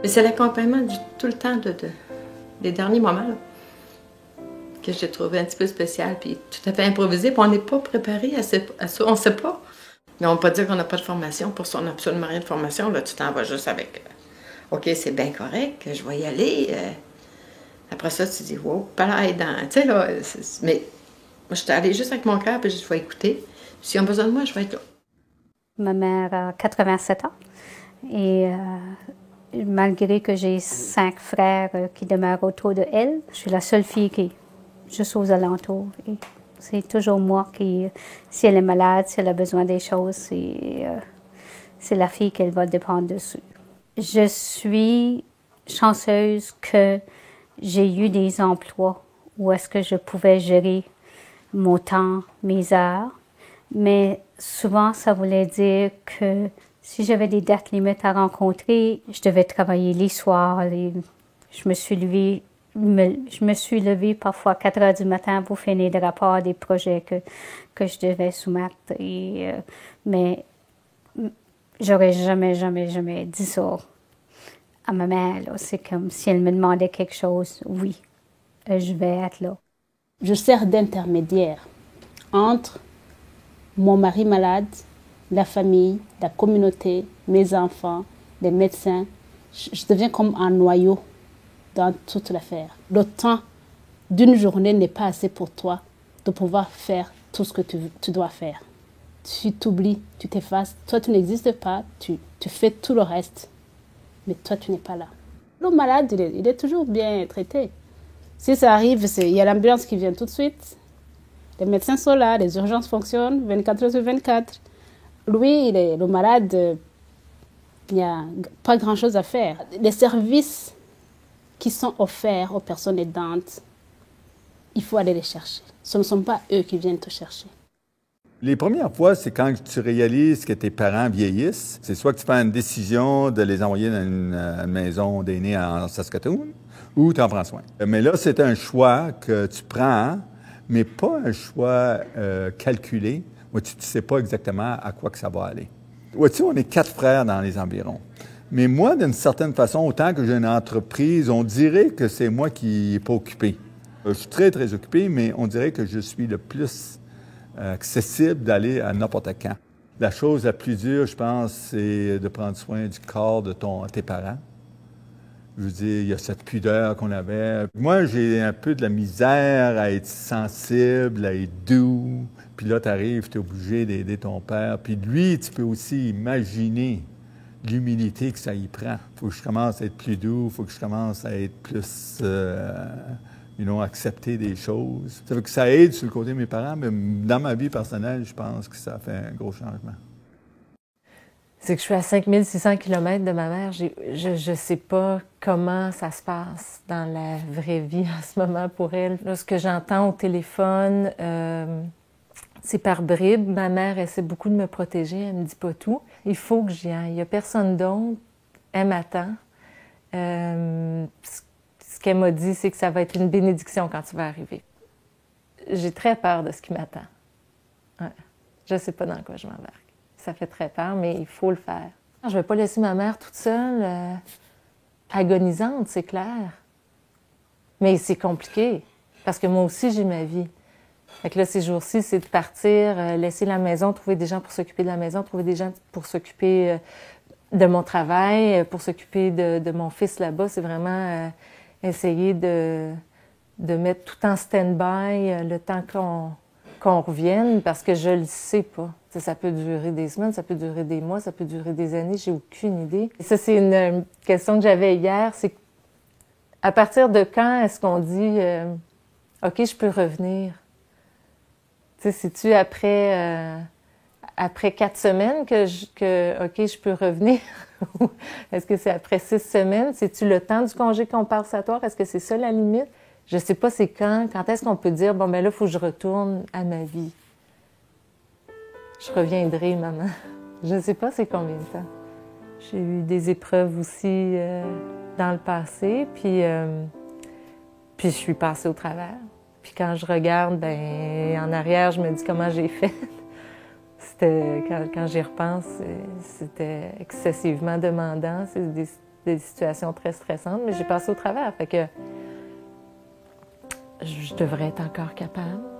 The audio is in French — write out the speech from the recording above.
Mais c'est l'accompagnement tout le temps des derniers moments là, que j'ai trouvé un petit peu spécial, puis tout à fait improvisé. Puis on n'est pas préparé à ça, on ne sait pas. Mais on ne peut pas dire qu'on n'a pas de formation. Pour ça, on n'a absolument rien de formation. Là, tu t'en vas juste avec OK, c'est bien correct, je vais y aller. Après ça, tu dis, wow, pas là, tu sais, là. Mais moi, je suis allée juste avec mon cœur, puis je vais écouter. S'ils ont besoin de moi, je vais être là. Ma mère a 87 ans. Et malgré que j'ai 5 frères qui demeurent autour de elle, je suis la seule fille qui est juste aux alentours. Et c'est toujours moi qui, si elle est malade, si elle a besoin des choses, c'est la fille qu'elle va dépendre dessus. Je suis chanceuse que j'ai eu des emplois où est-ce que je pouvais gérer mon temps, mes heures, mais souvent ça voulait dire que si j'avais des dates limites à rencontrer, je devais travailler les soirs. Je me suis levée parfois à 4 heures du matin pour finir des rapports des projets que je devais soumettre. Mais j'aurais jamais dit ça à ma mère. C'est comme si elle me demandait quelque chose, oui, je vais être là. Je sers d'intermédiaire entre mon mari malade, la famille, la communauté, mes enfants, les médecins. Je deviens comme un noyau dans toute l'affaire. Le temps d'une journée n'est pas assez pour toi de pouvoir faire tout ce que tu dois faire. Tu t'oublies, tu t'effaces. Toi, tu n'existes pas, tu fais tout le reste. Mais toi, tu n'es pas là. Le malade, il est toujours bien traité. Si ça arrive, il y a l'ambulance qui vient tout de suite. Les médecins sont là, les urgences fonctionnent 24 heures sur 24. Lui, le malade, il n'y a pas grand-chose à faire. Les services qui sont offerts aux personnes aidantes, il faut aller les chercher. Ce ne sont pas eux qui viennent te chercher. Les premières fois, c'est quand tu réalises que tes parents vieillissent. C'est soit que tu fais une décision de les envoyer dans une maison d'aînés en Saskatoon ou tu en prends soin. Mais là, c'est un choix que tu prends, mais pas un choix calculé où tu ne sais pas exactement à quoi que ça va aller. Vois-tu, on est 4 frères dans les environs. Mais moi, d'une certaine façon, autant que j'ai une entreprise, on dirait que c'est moi qui n'ai pas occupé. Je suis très, très occupé, mais on dirait que je suis le plus accessible d'aller à n'importe quand. La chose la plus dure, je pense, c'est de prendre soin du corps de tes parents. Je veux dire, il y a cette pudeur qu'on avait. Moi, j'ai un peu de la misère à être sensible, à être doux. Puis là, tu arrives, tu es obligé d'aider ton père. Puis lui, tu peux aussi imaginer l'humilité que ça y prend. Il faut que je commence à être plus doux, il faut que je commence à être plus, accepter des choses. Ça fait que ça aide sur le côté de mes parents, mais dans ma vie personnelle, je pense que ça fait un gros changement. C'est que je suis à 5600 km de ma mère. Je ne sais pas comment ça se passe dans la vraie vie en ce moment pour elle. Là, ce que j'entends au téléphone, c'est par bribes. Ma mère essaie beaucoup de me protéger, elle ne me dit pas tout. Il faut que j'y aille. Il n'y a personne d'autre. Elle m'attend. Ce qu'elle m'a dit, c'est que ça va être une bénédiction quand tu vas arriver. J'ai très peur de ce qui m'attend. Ouais. Je ne sais pas dans quoi je m'embarque. Ça fait très peur, mais il faut le faire. Je ne vais pas laisser ma mère toute seule, agonisante, c'est clair. Mais c'est compliqué, parce que moi aussi, j'ai ma vie. Fait que là, ces jours-ci, c'est de partir, laisser la maison, trouver des gens pour s'occuper de la maison, trouver des gens pour s'occuper de mon travail, pour s'occuper de mon fils là-bas. C'est vraiment essayer de mettre tout en stand-by le temps qu'on revienne, parce que je le sais pas. Ça peut durer des semaines, ça peut durer des mois, ça peut durer des années, j'ai aucune idée. Et ça, c'est une question que j'avais hier, c'est à partir de quand est-ce qu'on dit OK, je peux revenir? C'est-tu après 4 semaines que OK, je peux revenir? Est-ce que c'est après 6 semaines? C'est-tu le temps du congé compensatoire? Est-ce que c'est ça la limite? Je sais pas c'est quand est-ce qu'on peut dire, bon, ben là, il faut que je retourne à ma vie. Je reviendrai, maman. Je ne sais pas c'est combien de temps. J'ai eu des épreuves aussi dans le passé, puis je suis passée au travers. Puis quand je regarde, ben en arrière, je me dis comment j'ai fait. Quand j'y repense, c'était excessivement demandant. C'est des situations très stressantes, mais j'ai passé au travers. Fait que je devrais être encore capable.